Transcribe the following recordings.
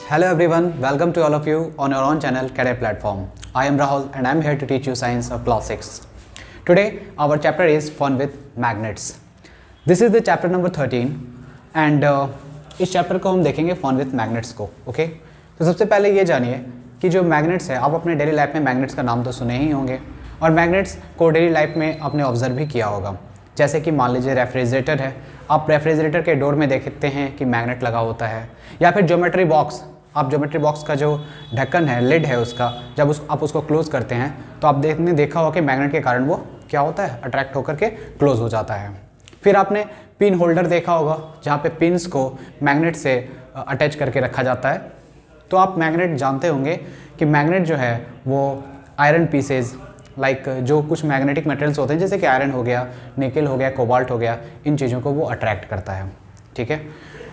Hello everyone, welcome to all of you on your own channel Career Platform. I am Rahul and I am here to teach you science of class 6. Today our chapter is fun with magnets. This is the chapter number 13 and इस chapter को हम देखेंगे fun with magnets को. Okay, तो सबसे पहले ये जानिए कि जो मैग्नेट्स है, आप अपने डेली लाइफ में मैग्नेट्स का नाम तो सुने ही होंगे और मैग्नेट्स को डेली लाइफ में आपने ऑब्जर्व भी किया होगा. जैसे कि मान लीजिए रेफ्रिजरेटर है, आप रेफ्रिजरेटर के डोर में देखते हैं कि मैग्नेट लगा होता है, या फिर ज्योमेट्री बॉक्स, आप ज्योमेट्री बॉक्स का जो ढक्कन है, लिड है उसका, जब आप उसको क्लोज़ करते हैं तो आप देखा होगा कि मैग्नेट के कारण वो क्या होता है, अट्रैक्ट होकर के क्लोज़ हो जाता है. फिर आपने पिन होल्डर देखा होगा जहाँ पे पिन्स को मैग्नेट से अटैच करके रखा जाता है. तो आप मैग्नेट जानते होंगे कि मैग्नेट जो है वो आयरन पीसेज लाइक जो कुछ मैग्नेटिक मटेरियल्स होते हैं जैसे कि आयरन हो गया, निकल हो गया, कोबाल्ट हो गया, इन चीज़ों को वो अट्रैक्ट करता है. ठीक है,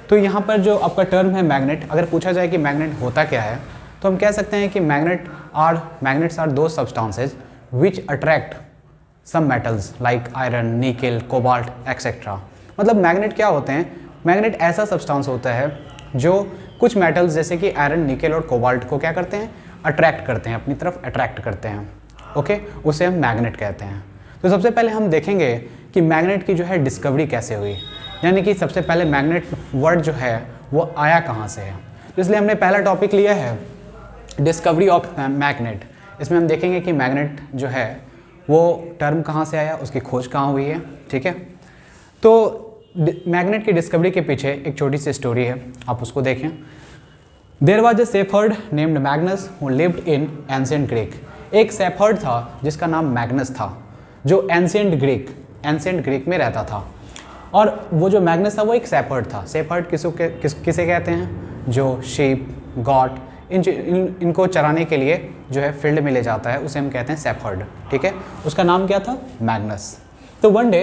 तो यहाँ पर जो आपका टर्म है मैग्नेट, अगर पूछा जाए कि मैग्नेट होता क्या है तो हम कह सकते हैं कि मैग्नेट्स आर दो substances which attract some metals like iron, nickel, cobalt etcetera. मतलब मैग्नेट क्या होते हैं, मैग्नेट ऐसा सब्सटेंस होता है जो कुछ मेटल्स जैसे कि आयरन, निकल और कोबाल्ट को क्या करते हैं, अट्रैक्ट करते हैं, अपनी तरफ अट्रैक्ट करते हैं. ओके, उसे हम मैग्नेट कहते हैं. तो सबसे पहले हम देखेंगे कि मैग्नेट की जो है डिस्कवरी कैसे हुई, यानी कि सबसे पहले मैग्नेट वर्ड जो है वो आया कहाँ से है. इसलिए हमने पहला टॉपिक लिया है डिस्कवरी ऑफ मैग्नेट. इसमें हम देखेंगे कि मैग्नेट जो है वो टर्म कहाँ से आया, उसकी खोज कहाँ हुई है. ठीक है, तो मैग्नेट की डिस्कवरी के पीछे एक छोटी सी स्टोरी है, आप उसको देखें. There was a shepherd named Magnus who lived in ancient Greek. एक शेफर्ड था जिसका नाम मैग्नस था, जो एंशिएंट ग्रीक में रहता था. और वो जो मैग्नस था वो एक शेफर्ड था. शेफर्ड किसे कहते हैं, जो शीप, गॉट, इनको चराने के लिए जो है फील्ड में ले जाता है, उसे हम कहते हैं शेफर्ड. ठीक है, उसका नाम क्या था, मैग्नस. तो one day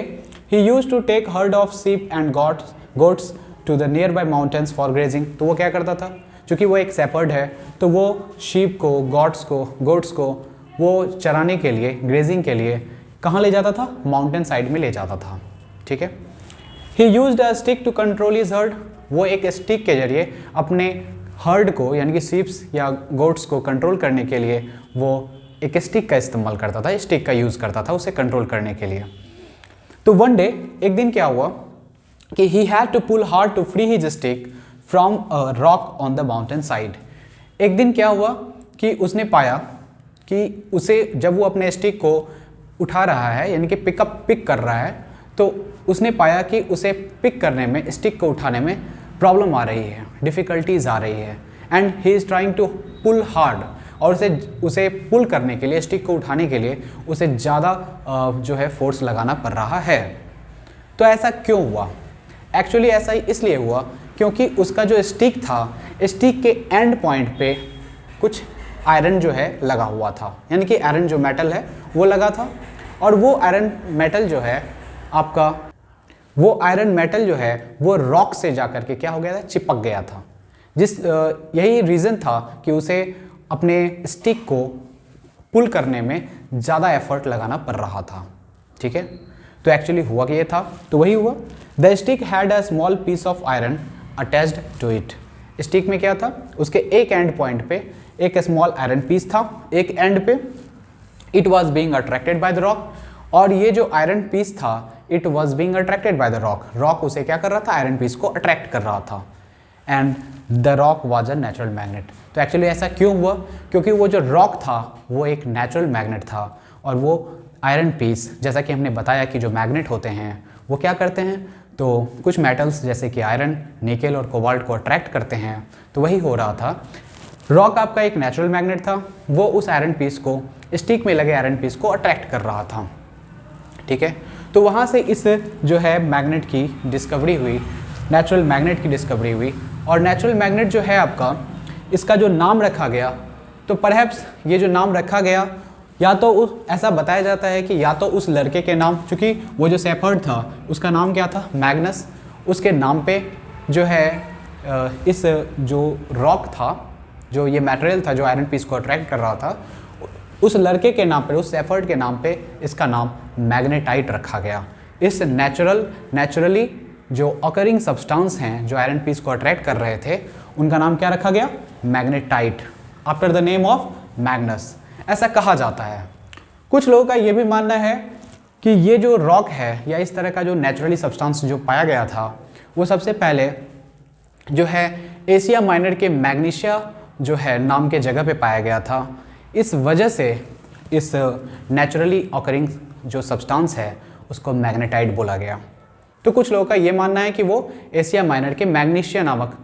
he used to take herd of sheep and goats to the nearby mountains for grazing. तो वो क्या करता था, क्योंकि वो एक शेफर्ड है तो वो शीप को, गोट्स को वो चराने के लिए, ग्रेजिंग के लिए कहाँ ले जाता था, माउंटेन साइड में ले जाता था. ठीक है, he used a stick to control his herd. वो एक स्टिक के जरिए अपने हर्ड को यानी कि शीप्स या गोट्स को कंट्रोल करने के लिए वो एक स्टिक का इस्तेमाल करता था, स्टिक का यूज़ करता था उसे कंट्रोल करने के लिए. तो वन डे, एक दिन क्या हुआ कि he had to pull hard to free his stick from a rock on the mountain side. एक दिन क्या हुआ कि उसने पाया कि उसे जब वो अपने स्टिक को उठा रहा है यानी कि पिक कर रहा है, तो उसने पाया कि उसे पिक करने में, स्टिक को उठाने में प्रॉब्लम आ रही है, डिफ़िकल्टीज आ रही है. And he is trying to pull hard, और उसे पुल करने के लिए, स्टिक को उठाने के लिए उसे ज़्यादा जो है फोर्स लगाना पड़ रहा है. तो ऐसा क्यों हुआ, एक्चुअली ऐसा ही इसलिए हुआ क्योंकि उसका जो स्टिक था, स्टिक के एंड पॉइंट पे कुछ आयरन जो है लगा हुआ था, यानी कि आयरन जो मेटल है वो लगा था. और वो आयरन मेटल जो है आपका, वो आयरन मेटल जो है वो रॉक से जाकर के क्या हो गया था, चिपक गया था. यही रीज़न था कि उसे अपने स्टिक को पुल करने में ज़्यादा एफर्ट लगाना पड़ रहा था. ठीक है, तो एक्चुअली हुआ कि ये था, तो वही हुआ. The stick had a small piece of iron attached to it. Stick में क्या था, उसके एक एंड पॉइंट पे एक स्मॉल आयरन पीस था, एक एंड पे. It was being attracted by the rock. और ये जो आयरन पीस था, it was being attracted by the rock. Rock उसे क्या कर रहा था, आयरन पीस को अट्रैक्ट कर रहा था. And the rock was a natural magnet. तो एक्चुअली ऐसा क्यों हुआ, क्योंकि वो जो रॉक था वो एक नेचुरल मैग्नेट था, और वो आयरन पीस, जैसा कि हमने बताया कि जो मैग्नेट होते हैं वो क्या करते हैं, तो कुछ मेटल्स जैसे कि आयरन, निकल और कोबाल्ट को अट्रैक्ट करते हैं. तो वही हो रहा था. रॉक आपका एक नेचुरल मैग्नेट था, वो उस आयरन पीस को, स्टिक में लगे आयरन पीस को अट्रैक्ट कर रहा था. ठीक है, तो वहाँ से इस जो है मैग्नेट की डिस्कवरी हुई, नेचुरल मैग्नेट की डिस्कवरी हुई. और नेचुरल मैग्नेट जो है आपका, इसका जो नाम रखा गया, तो परहैप्स ये जो नाम रखा गया, या तो ऐसा बताया जाता है कि या तो उस लड़के के नाम, चूँकि वो जो शेफर्ड था उसका नाम क्या था, मैग्नस, उसके नाम पे जो है इस जो रॉक था, जो ये मटेरियल था जो आयरन पीस को अट्रैक्ट कर रहा था, उस लड़के के नाम पर, उस शेफर्ड के नाम पे इसका नाम मैग्नेटाइट रखा गया. इस नेचुरली जो ऑकरिंग सब्सटेंस हैं जो आयरन पीस को अट्रैक्ट कर रहे थे, उनका नाम क्या रखा गया? Magnetite, after the name of Magnus, ऐसा कहा जाता है। कुछ लोगों का ये भी मानना है कि ये जो रॉक है या इस तरह का जो नेचुरली सब्सटेंस जो पाया गया था, वो सबसे पहले जो है एशिया माइनर के मैग्नीशिया जो है नाम के जगह पे पाया गया था। इस वजह से इस नेचुरली ऑकरिंग जो सब्सटेंस है उसको मैग्नेटाइट बोला गया। तो कुछ लोगों का ये मानना है कि वो एशिया माइनर के मैग्नीशिया नामक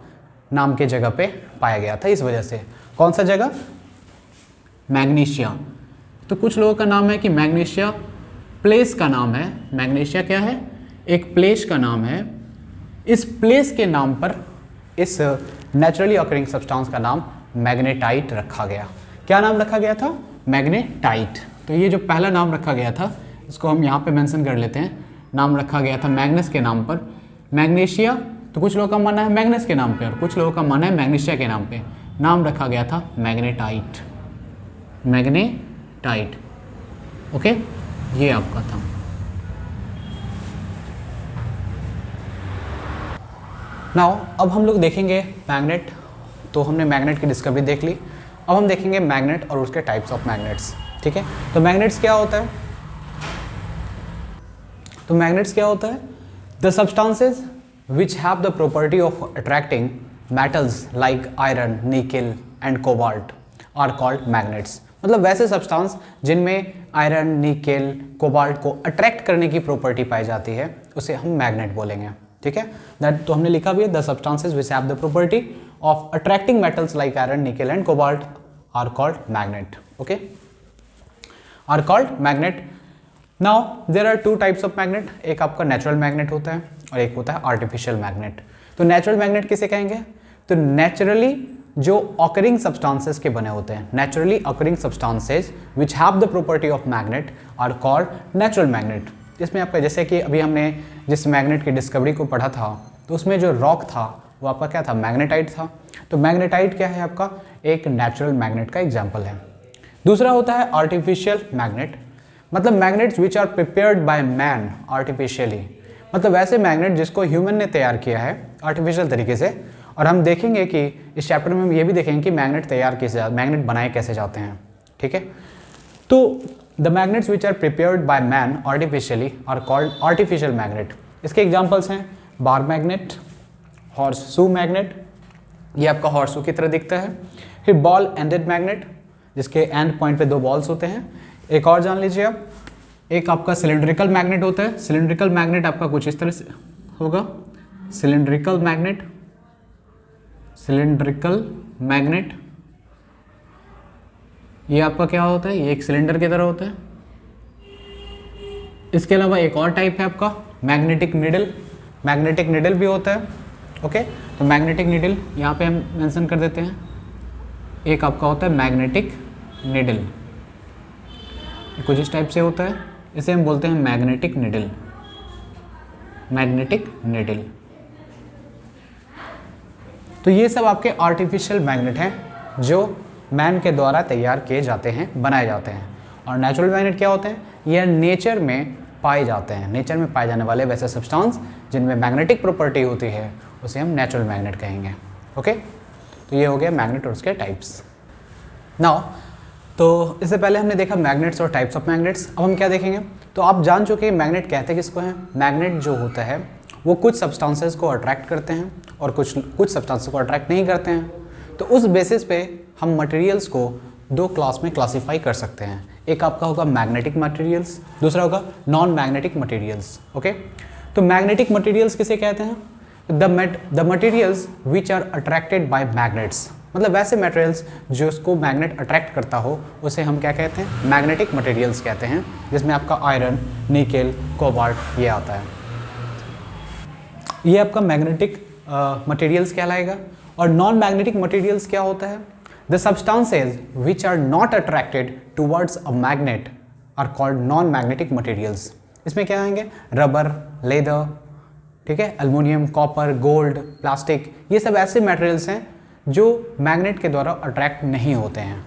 नाम के जगह पे पाया गया था। इस वजह से कौन सा जगह? मैग्नीशिया। तो कुछ लोगों का नाम है कि मैग्नीशिया प्लेस का नाम है। मैग्नीशिया क्या है? एक प्लेस का नाम है। इस प्लेस के नाम पर इस नेचुरली ऑकरिंग सब्सटेंस का नाम मैग्नेटाइट रखा गया। क्या नाम रखा गया था? मैग्नेटाइट। तो ये जो पहला नाम रखा गया था इसको हम यहाँ पे मेंशन कर लेते हैं। नाम रखा गया था मैग्नस के नाम पर। मैग्नीशिया, तो कुछ लोगों का मानना है मैग्नस के नाम पे और कुछ लोगों का मानना है मैग्नीशिया के नाम पे। नाम रखा गया था मैग्नेटाइट। मैग्नेटाइट, ओके, ये आपका था। नाउ अब हम लोग देखेंगे मैग्नेट। तो हमने मैग्नेट की डिस्कवरी देख ली। अब हम देखेंगे मैग्नेट और उसके टाइप्स ऑफ मैग्नेट्स। ठीक है, तो मैग्नेट्स क्या होता है? तो मैग्नेट्स क्या होता है? The substances which have the property of attracting metals like iron, nickel and cobalt are called magnets. मतलब वैसे सब्सटेंस जिनमें आयरन, निकेल, कोबाल्ट को अट्रैक्ट करने की प्रॉपर्टी पाई जाती है उसे हम मैग्नेट बोलेंगे। ठीक है, दैट तो हमने लिखा भी है, the substances which have the property of attracting metals like iron, nickel and cobalt are called magnet. Okay, are called magnet. Now there are two types of magnet. एक आपका नेचुरल मैग्नेट होता है और एक होता है आर्टिफिशियल मैग्नेट। तो natural magnet किसे कहेंगे? तो नेचुरली जो ऑकरिंग सब्सटेंसेस के बने होते हैं, naturally occurring substances which have the property of magnet are called natural magnet. इसमें आपका जैसे कि अभी हमने जिस मैग्नेट की डिस्कवरी को पढ़ा था तो उसमें जो रॉक था वो आपका क्या था? मैग्नेटाइट था। तो मैग्नेटाइट क्या है? आपका एक नेचुरल मैग्नेट का एग्जाम्पल है। दूसरा होता है आर्टिफिशियल मैग्नेट। मतलब magnets which are prepared by man artificially. मतलब वैसे मैग्नेट जिसको ह्यूमन ने तैयार किया है आर्टिफिशियल तरीके से। और हम देखेंगे कि इस चैप्टर में हम ये भी देखेंगे कि मैग्नेट तैयार कैसे, मैग्नेट बनाए कैसे जाते हैं। ठीक है, तो the magnets which are prepared by man artificially are called artificial magnet. इसके एग्जाम्पल्स हैं बार मैग्नेट, हॉर्सशू मैग्नेट, ये आपका हॉर्सशू की तरह दिखता है। फिर बॉल एंडेड मैग्नेट, जिसके एंड पॉइंट पे दो बॉल्स होते हैं। एक और जान लीजिए आप, एक आपका सिलिंड्रिकल मैग्नेट होता है। सिलिंड्रिकल मैग्नेट आपका कुछ इस तरह से होगा। सिलिंड्रिकल मैग्नेट, सिलिंड्रिकल मैग्नेट ये आपका क्या होता है? ये एक सिलेंडर की तरह होता है। इसके अलावा एक और टाइप है आपका मैग्नेटिक नीडल। मैग्नेटिक नीडल भी होता है। ओके, तो मैग्नेटिक नीडल यहाँ पे हम मेंशन कर देते हैं। एक आपका होता है मैग्नेटिक नीडल, कुछ इस टाइप से होता है। इसे हम बोलते हैं मैग्नेटिक नीडल। Magnetic needle. तो ये सब आपके आर्टिफिशियल मैग्नेट हैं जो मैन के द्वारा तैयार किए जाते हैं, बनाए जाते हैं। और नेचुरल मैग्नेट क्या होते हैं? ये नेचर में पाए जाते हैं। नेचर में पाए जाने वाले वैसे सब्सटेंस जिनमें मैग्नेटिक प्रॉपर्टी होती है उसे हम नेचुरल मैग्नेट कहेंगे। ओके, तो ये हो गया मैग्नेट और उसके टाइप्स। नाउ तो इससे पहले हमने देखा मैग्नेट्स और टाइप्स ऑफ मैग्नेट्स। अब हम क्या देखेंगे? तो आप जान चुके हैं मैग्नेट कहते किसको हैं। मैग्नेट जो होता है वो कुछ सब्सटेंसेस को अट्रैक्ट करते हैं और कुछ सब्सटेंसेस को अट्रैक्ट नहीं करते हैं। तो उस बेसिस पे हम मटेरियल्स को दो क्लास में क्लासीफाई कर सकते हैं। एक आपका होगा मैग्नेटिक मटेरियल्स, दूसरा होगा नॉन मैग्नेटिक मटेरियल्स। ओके, तो मैग्नेटिक मटेरियल्स किसे कहते हैं? The materials which are attracted by magnets. मतलब वैसे मटेरियल्स जो उसको मैग्नेट अट्रैक्ट करता हो उसे हम क्या कहते हैं? मैग्नेटिक मटेरियल्स कहते हैं, जिसमें आपका आयरन, निकेल, कोबाल्ट ये आता है। ये आपका मैग्नेटिक मटेरियल्स कहलाएगा। और नॉन मैग्नेटिक मटेरियल्स क्या होता है? The substances which are not attracted towards a magnet are called non magnetic materials. इसमें क्या आएंगे? रबर, लेदर, ठीक है, एल्युमिनियम, कॉपर, गोल्ड, प्लास्टिक, ये सब ऐसे मटेरियल्स हैं जो मैग्नेट के द्वारा अट्रैक्ट नहीं होते हैं।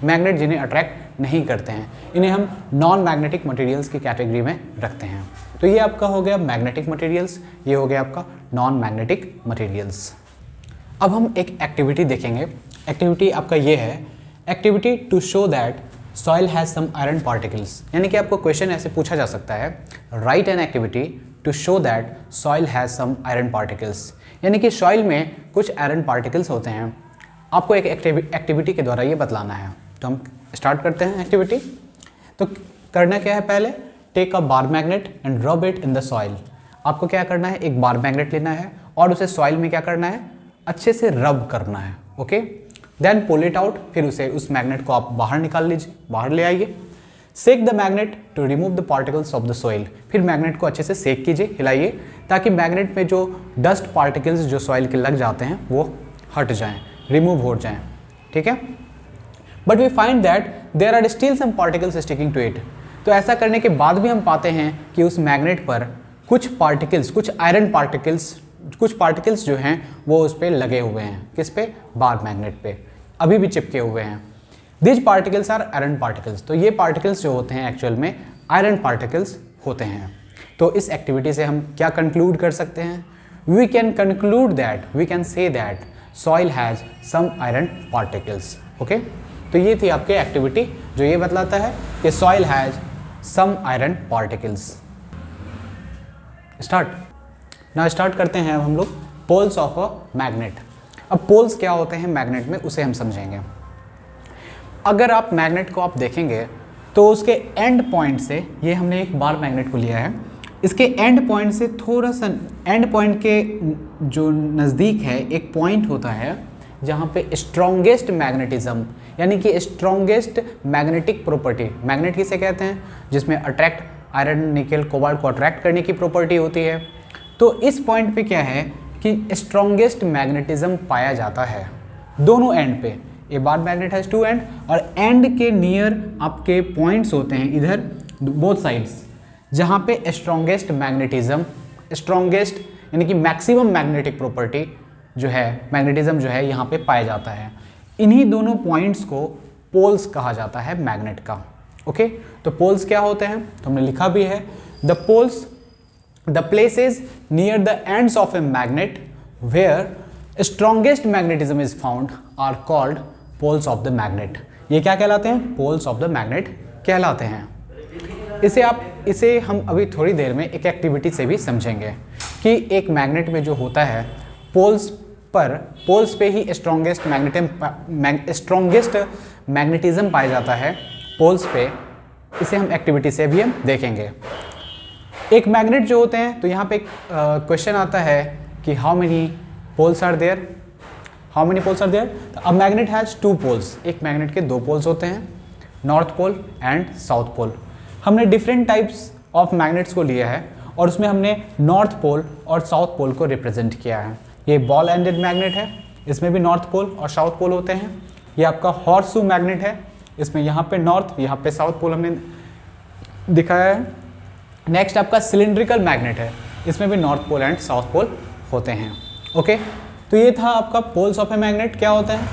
मैग्नेट जिन्हें अट्रैक्ट नहीं करते हैं, इन्हें हम नॉन मैग्नेटिक मटेरियल्स की कैटेगरी में रखते हैं। तो ये आपका हो गया मैग्नेटिक मटेरियल्स, ये हो गया आपका नॉन मैग्नेटिक मटेरियल्स। अब हम एक एक्टिविटी देखेंगे। एक्टिविटी आपका ये है, activity to show that soil has some iron particles. यानी कि आपको क्वेश्चन ऐसे पूछा जा सकता है, write an activity to show that soil has some iron particles. यानी कि सॉइल में कुछ आयरन पार्टिकल्स होते हैं, आपको एक एक्टिविटी के द्वारा ये बतलाना है। तो हम स्टार्ट करते हैं एक्टिविटी। तो करना क्या है, पहले take a bar magnet and rub it in the soil. आपको क्या करना है, एक बार मैग्नेट लेना है और उसे सॉइल में क्या करना है, अच्छे से रब करना है। Okay, then pull it out, फिर उस मैग्नेट को आप बाहर निकाल लीजिए, बाहर ले आइए। Shake the magnet to remove the particles of the soil. फिर मैग्नेट को अच्छे से सेक कीजिए, हिलाइए, ताकि मैग्नेट में जो डस्ट पार्टिकल्स जो सॉइल के लग जाते हैं वो हट जाएं, रिमूव हो जाएं। ठीक है, but we find that there are still some particles sticking to it. तो ऐसा करने के बाद भी हम पाते हैं कि उस मैग्नेट पर कुछ पार्टिकल्स, कुछ आयरन पार्टिकल्स, कुछ पार्टिकल्स जो हैं वो उस पर लगे हुए हैं। किस पे, बार मैग्नेट पे अभी भी चिपके हुए हैं। These particles are iron particles. तो ये पार्टिकल्स जो होते हैं एक्चुअल में आयरन पार्टिकल्स होते हैं। तो इस एक्टिविटी से हम क्या कंक्लूड कर सकते हैं, we can conclude that, we can say that soil has some iron particles. Okay, तो ये थी आपकी एक्टिविटी जो ये बतलाता है कि soil has some iron particles. Start करते हैं हम लोग पोल्स ऑफ अ मैग्नेट। अब पोल्स क्या होते हैं मैग्नेट में, उसे हम समझेंगे। अगर आप मैग्नेट को आप देखेंगे तो उसके एंड पॉइंट से, ये हमने एक बार मैग्नेट को लिया है, इसके एंड पॉइंट से थोड़ा सा, एंड पॉइंट के जो नज़दीक है एक पॉइंट होता है जहाँ पे स्ट्रॉन्गेस्ट मैग्नेटिज्म, यानी कि स्ट्रॉन्गेस्ट मैग्नेटिक प्रॉपर्टी, मैग्नेट किसे कहते हैं, जिसमें अट्रैक्ट आयरन, निकेल, कोबाल्ट को अट्रैक्ट करने की प्रॉपर्टी होती है। तो इस पॉइंट पे क्या है कि स्ट्रॉन्गेस्ट मैग्नेटिज्म पाया जाता है दोनों एंड पे। A bar magnet has two end, और एंड के नियर आपके पॉइंट्स होते हैं इधर बोथ साइड्स, जहाँ पे स्ट्रॉन्गेस्ट मैग्नेटिज्म, स्ट्रॉन्गेस्ट यानी कि मैक्सिमम मैग्नेटिक प्रॉपर्टी जो है, मैग्नेटिज्म जो है यहाँ पे पाया जाता है। इन्हीं दोनों पॉइंट्स को पोल्स कहा जाता है मैग्नेट का। ओके, तो पोल्स क्या होते हैं, तो हमने लिखा भी है, the poles, the places near the ends of a magnet where strongest magnetism is found are called poles of the magnet. ये क्या कहलाते हैं, पोल्स ऑफ द मैग्नेट कहलाते हैं। इसे हम अभी थोड़ी देर में एक एक्टिविटी से भी समझेंगे कि एक मैग्नेट में जो होता है पोल्स पे ही स्ट्रॉन्गेस्ट मैग्नेटिज्म पाया जाता है पोल्स पे। इसे हम एक्टिविटी से भी हम देखेंगे। एक मैग्नेट जो होते हैं, तो यहाँ पे एक क्वेश्चन आता है कि how many poles are there, how many poles are there. A magnet has two poles, एक मैग्नेट के दो पोल्स होते हैं, north pole and south pole. हमने डिफरेंट टाइप्स ऑफ मैग्नेट्स को लिया है और उसमें हमने नॉर्थ पोल और साउथ पोल को रिप्रेजेंट किया है। ये बॉल एंडेड मैग्नेट है, इसमें भी नॉर्थ पोल और साउथ पोल होते हैं। ये आपका हॉर्स शू मैग्नेट है, इसमें यहाँ पे नॉर्थ, यहाँ पे साउथ पोल हमने दिखाया है। नेक्स्ट आपका सिलिंड्रिकल मैग्नेट है, इसमें भी north pole and south pole होते हैं। ओके, तो ये था आपका पोल्स ऑफ ए मैग्नेट। क्या होता है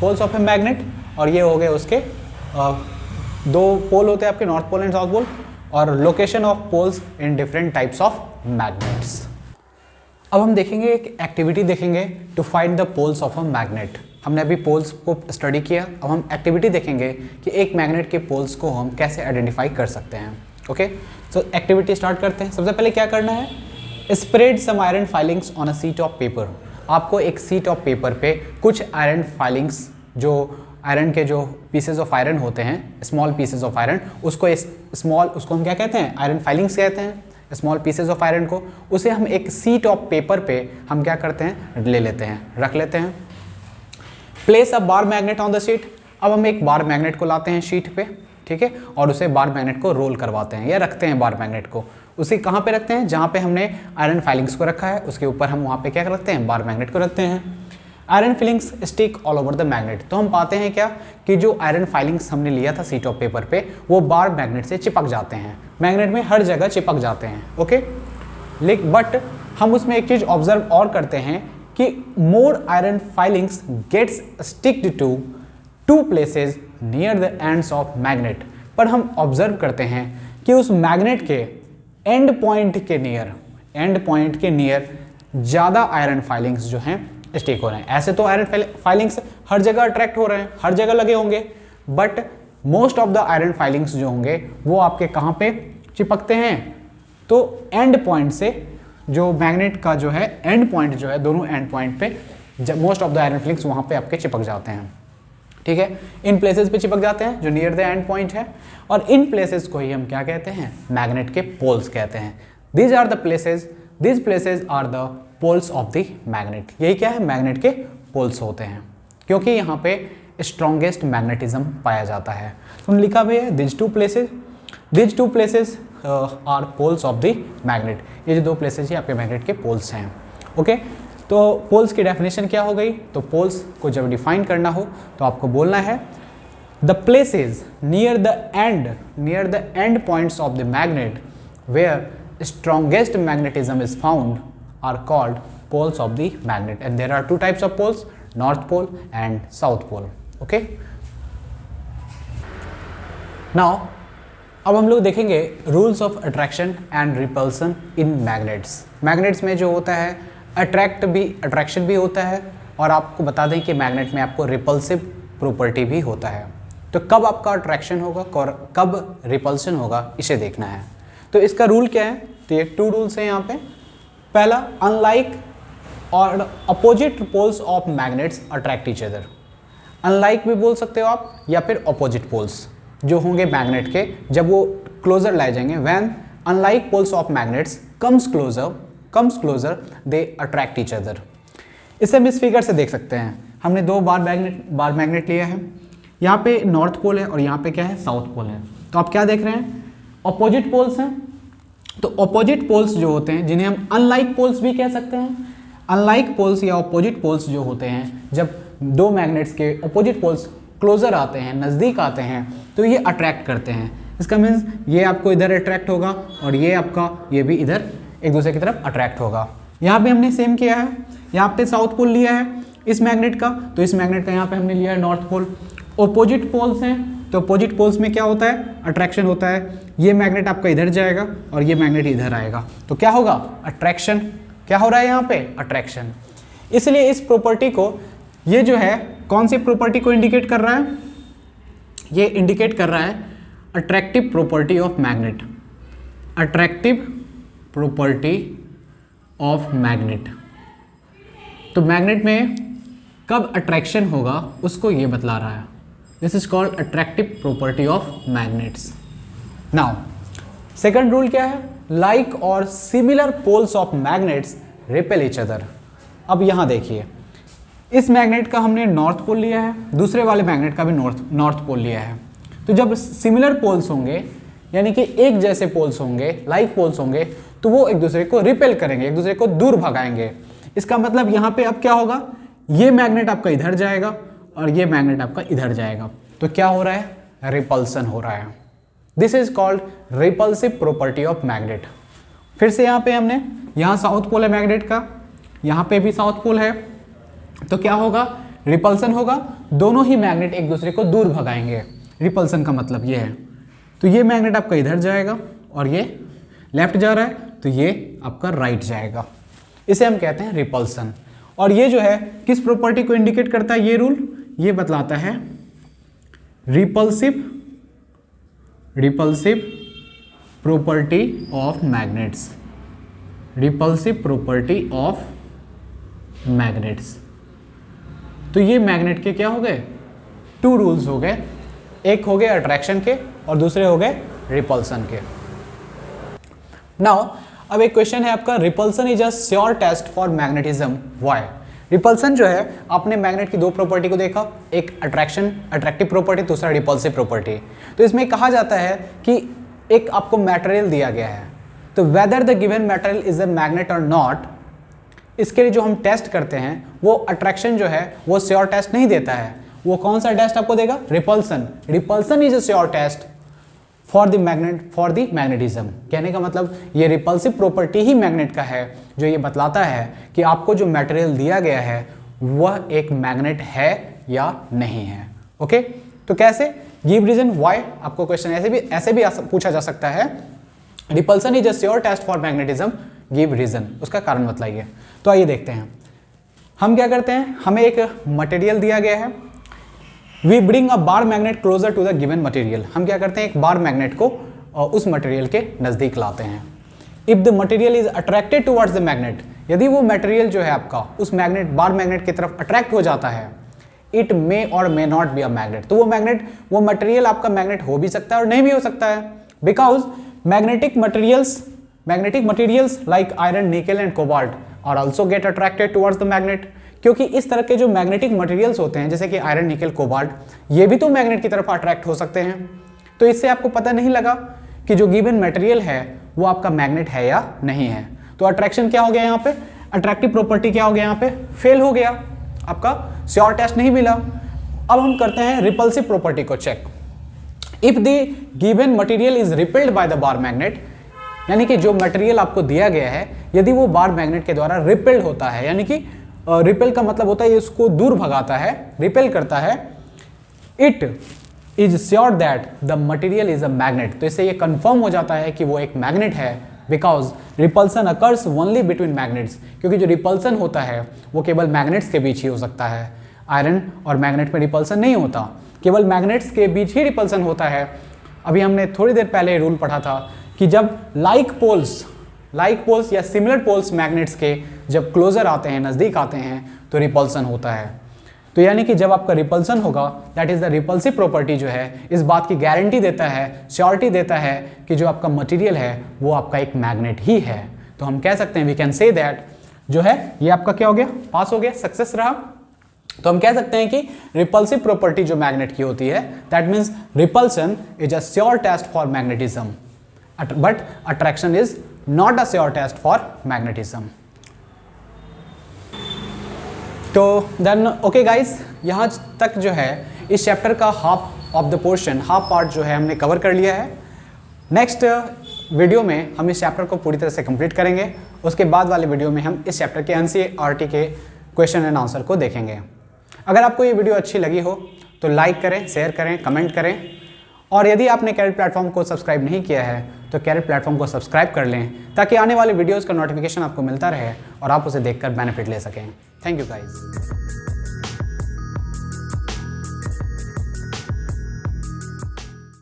पोल्स ऑफ ए मैग्नेट, और ये हो गए उसके दो पोल होते हैं आपके, north pole and south pole, और location of poles in different types of magnets. अब हम देखेंगे एक एक्टिविटी देखेंगे to find the poles of a magnet. हमने अभी पोल्स को स्टडी किया, अब हम एक्टिविटी देखेंगे कि एक मैग्नेट के पोल्स को हम कैसे आइडेंटिफाई कर सकते हैं। ओके, तो एक्टिविटी स्टार्ट करते हैं। सबसे पहले क्या करना है, spread some iron filings on a sheet of paper. आपको एक शीट ऑफ पेपर पे कुछ आयरन फाइलिंग्स, जो आयरन के जो पीसेज ऑफ आयरन होते हैं, स्मॉल पीसेज ऑफ आयरन, उसको हम क्या कहते हैं, आयरन फाइलिंग्स कहते हैं। स्मॉल पीसेज ऑफ आयरन को, उसे हम एक शीट ऑफ पेपर पे हम क्या करते हैं, ले लेते हैं, रख लेते हैं। Place a bar magnet on the sheet. अब हम एक बार मैग्नेट को लाते हैं शीट पे, ठीक है, और उसे बार मैग्नेट को रोल करवाते हैं या रखते हैं बार मैग्नेट को। उसे कहाँ पे रखते हैं, जहाँ पे हमने आयरन फाइलिंग्स को रखा है उसके ऊपर हम वहाँ पे क्या रखते हैं, बार मैग्नेट को रखते हैं। Iron filings stick all over the magnet. तो हम पाते हैं क्या कि जो आयरन फाइलिंग्स हमने लिया था शीट ऑफ पेपर पे, वो बार मैग्नेट से चिपक जाते हैं, मैग्नेट में हर जगह चिपक जाते हैं। ओके, बट हम उसमें एक चीज़ ऑब्जर्व और करते हैं कि more iron filings gets sticked to two places near the ends of magnet. पर हम ऑब्जर्व करते हैं कि उस मैग्नेट के एंड पॉइंट के नियर ज़्यादा आयरन फाइलिंग्स जो हैं स्टिक हो रहे हैं। ऐसे तो आयरन फाइलिंग्स हर जगह अट्रैक्ट हो रहे हैं, हर जगह लगे होंगे, but most of the iron filings जो होंगे वो आपके कहाँ पे चिपकते हैं? तो एंड पॉइंट से, जो मैग्नेट का जो है एंड पॉइंट जो है, दोनों एंड पॉइंट पे most of the iron filings वहाँ पे आपके चिपक जाते हैं। ठीक है, इन प्लेसेस पे चिपक जाते हैं जो नियर द एंड पॉइंट है, और इन प्लेसेस को ही हम क्या कहते हैं? मैग्नेट के पोल्स कहते हैं। These places are the poles of the magnet. यही क्या है? मैग्नेट के पोल्स होते हैं, क्योंकि यहाँ पे स्ट्रॉन्गेस्ट मैग्नेटिज्म पाया जाता है। तो लिखा भी है these two places are poles of the magnet. ये जो दो प्लेसेस है आपके मैग्नेट के पोल्स हैं। ओके, तो पोल्स की डेफिनेशन क्या हो गई? तो पोल्स को जब डिफाइन करना हो तो आपको बोलना है the places near the end points of the magnet where strongest magnetism is found are called poles of the magnet, and there are two types of poles, north pole and south pole. Okay, now अब हम लोग देखेंगे rules of attraction and repulsion in magnets. Magnets में जो होता है attraction भी होता है, और आपको बता दें कि मैग्नेट में आपको रिपल्सिव प्रॉपर्टी भी होता है। तो कब आपका अट्रैक्शन होगा और कब रिपल्सन होगा, इसे देखना है। तो इसका रूल क्या है? तो ये 2 रूल्स हैं यहाँ पे। पहला, अनलाइक और opposite poles of magnets attract each other. Unlike भी बोल सकते हो आप, या फिर अपोजिट पोल्स जो होंगे मैग्नेट के, जब वो क्लोजर लाए जाएंगे, when unlike poles of magnets comes closer they attract each other. इसे हम इस फिगर से देख सकते हैं। हमने 2 बार मैग्नेट लिया है, यहाँ पे नॉर्थ पोल है और यहाँ पे क्या है? साउथ पोल है। तो आप क्या देख रहे हैं? ऑपोजिट पोल्स हैं। तो ऑपोजिट पोल्स जो होते हैं, जिन्हें हम अनलाइक पोल्स भी कह सकते हैं, अनलाइक पोल्स या ऑपोजिट पोल्स जो होते हैं, जब 2 मैग्नेट्स के ऑपोजिट पोल्स क्लोजर आते हैं, नज़दीक आते हैं, तो ये अट्रैक्ट करते हैं। इसका मीन्स ये आपको इधर अट्रैक्ट होगा और ये भी इधर एक दूसरे की तरफ अट्रैक्ट होगा। यहाँ पे हमने सेम किया है, यहाँ पे साउथ पोल लिया है इस मैग्नेट का, तो इस मैग्नेट का यहाँ पे हमने लिया है नॉर्थ पोल। ऑपोजिट पोल्स हैं, तो अपोजिट पोल्स में क्या होता है? अट्रैक्शन होता है। ये मैग्नेट आपका इधर जाएगा और ये मैग्नेट इधर आएगा, तो क्या होगा? अट्रैक्शन। क्या हो रहा है यहाँ पे? अट्रैक्शन। इसलिए इस प्रॉपर्टी को, ये जो है कौन सी प्रॉपर्टी को इंडिकेट कर रहा है? ये इंडिकेट कर रहा है attractive property of magnet. Attractive property of magnet. तो मैग्नेट में कब अट्रैक्शन होगा उसको ये बतला रहा है। This is called attractive property of magnets. Now, second rule क्या है? Like or similar poles of magnets repel each other. अब यहाँ देखिए, इस मैग्नेट का हमने नॉर्थ पोल लिया है, दूसरे वाले मैग्नेट का भी नॉर्थ पोल लिया है। तो जब सिमिलर पोल्स होंगे, यानी कि एक जैसे पोल्स होंगे, लाइक पोल्स होंगे, तो वो एक दूसरे को रिपेल करेंगे, एक दूसरे को दूर भगाएंगे। इसका मतलब यहाँ पे अब क्या होगा? ये मैग्नेट आपका इधर जाएगा और ये मैग्नेट आपका इधर जाएगा, तो क्या हो रहा है? रिपल्सन हो रहा है। This is called repulsive property of magnet. फिर से यहाँ पे हमने, यहाँ साउथ पोल है मैग्नेट का, यहाँ पे भी साउथ पोल है, तो क्या होगा? रिपल्सन होगा। दोनों ही मैग्नेट एक दूसरे को दूर भगाएंगे। रिपल्सन का मतलब ये है। तो ये मैग्नेट आपका इधर जाएगा और ये लेफ्ट जा रहा है, तो ये आपका राइट जाएगा। इसे हम कहते हैं रिपल्सन। और ये जो है किस प्रॉपर्टी को इंडिकेट करता है? ये रूल ये बतलाता है repulsive property of magnets. Repulsive property of magnets. तो ये मैग्नेट के क्या हो गए? 2 रूल्स हो गए। एक हो गए अट्रैक्शन के और दूसरे हो गए रिपल्सन के। नाउ अब एक क्वेश्चन है आपका, repulsion is a sure test for magnetism, why? Repulsion जो है, आपने मैग्नेट की 2 प्रॉपर्टी को देखा, एक अट्रैक्टिव प्रॉपर्टी, दूसरा रिपल्सिव प्रॉपर्टी। तो इसमें कहा जाता है कि एक आपको मटेरियल दिया गया है, तो whether the given material is a magnet और नॉट, इसके लिए जो हम टेस्ट करते हैं वो अट्रैक्शन जो है वो श्योर टेस्ट नहीं देता है। वो कौन सा टेस्ट आपको देगा? Repulsion. Repulsion is a sure test for the magnetism. कहने का मतलब ये रिपल्सिव प्रॉपर्टी ही मैग्नेट का है जो ये बतलाता है कि आपको जो मटेरियल दिया गया है वह एक मैग्नेट है या नहीं है। ओके, तो कैसे? Give reason why. आपको क्वेश्चन ऐसे भी पूछा जा सकता है repulsion is a sure test for magnetism, give reason, उसका कारण बताइए। तो आइए देखते हैं हम क्या करते हैं। हमें एक मटेरियल दिया गया है, we bring a bar magnet closer to the given material. हम क्या करते हैं, एक बार मैग्नेट को उस मटेरियल के नज़दीक लाते हैं। If the material is attracted towards the magnet, यदि वो मटेरियल जो है आपका उस मैग्नेट बार मैग्नेट की तरफ अट्रैक्ट हो जाता है, इट मे और may not be a magnet, तो वो मटेरियल आपका मैग्नेट हो भी सकता है और नहीं भी हो सकता है। Because magnetic materials like iron, nickel and cobalt are also get attracted towards the magnet, क्योंकि इस तरह के जो मैग्नेटिक मटेरियल्स होते हैं जैसे कि आयरन, निकल, कोबाल्ट, ये भी तो मैग्नेट की तरफ अट्रैक्ट हो सकते हैं। तो इससे आपको पता नहीं लगा कि जो गिवन मटेरियल है वो आपका मैग्नेट है या नहीं है। तो अट्रैक्शन क्या हो गया यहाँ पे, अट्रैक्टिव प्रॉपर्टी क्या हो गया यहाँ पे, फेल हो गया, आपका श्योर टेस्ट नहीं मिला। अब हम करते हैं रिपल्सिव प्रॉपर्टी को check. If the given material is repelled by the bar magnet, यानी कि जो मटेरियल आपको दिया गया है यदि वो बार मैग्नेट के द्वारा रिपेल्ड होता है, यानी कि रिपेल का मतलब होता है इसको दूर भगाता है, रिपेल करता है, it is sure that the material is a magnet, तो इससे ये कंफर्म हो जाता है कि वो एक मैग्नेट है। Because repulsion occurs only between magnets, क्योंकि जो रिपल्सन होता है वो केवल मैग्नेट्स के बीच ही हो सकता है। आयरन और मैग्नेट में रिपल्सन नहीं होता, केवल मैग्नेट्स के बीच ही रिपल्सन होता है। अभी हमने थोड़ी देर पहले रूल पढ़ा था कि जब लाइक पोल्स या सिमिलर पोल्स मैग्नेट्स के जब क्लोजर आते हैं, नज़दीक आते हैं, तो रिपल्सन होता है। तो यानी कि जब आपका रिपल्सन होगा, that is the repulsive property जो है इस बात की गारंटी देता है, श्योरिटी देता है कि जो आपका मटेरियल है वो आपका एक मैग्नेट ही है। तो हम कह सकते हैं, वी कैन से दैट जो है ये आपका क्या हो गया, पास हो गया, सक्सेस रहा। तो हम कह सकते हैं कि रिपल्सिव प्रॉपर्टी जो मैग्नेट की होती है, that means repulsion is a sure test for magnetism, but attraction is not a sure test for magnetism. तो देन ओके गाइस, यहाँ तक जो है इस चैप्टर का half of the portion, half part जो है हमने कवर कर लिया है। नेक्स्ट वीडियो में हम इस चैप्टर को पूरी तरह से कंप्लीट करेंगे। उसके बाद वाले वीडियो में हम इस चैप्टर के NCERT के क्वेश्चन एंड आंसर को देखेंगे। अगर आपको ये वीडियो अच्छी लगी हो तो लाइक करें, शेयर करें, कमेंट करें, और यदि आपने कैरेट प्लेटफॉर्म को सब्सक्राइब नहीं किया है तो कैरेट प्लेटफॉर्म को सब्सक्राइब कर लें, ताकि आने वाले वीडियोज़ का नोटिफिकेशन आपको मिलता रहे और आप उसे देखकर बेनिफिट ले सकें। Thank you guys.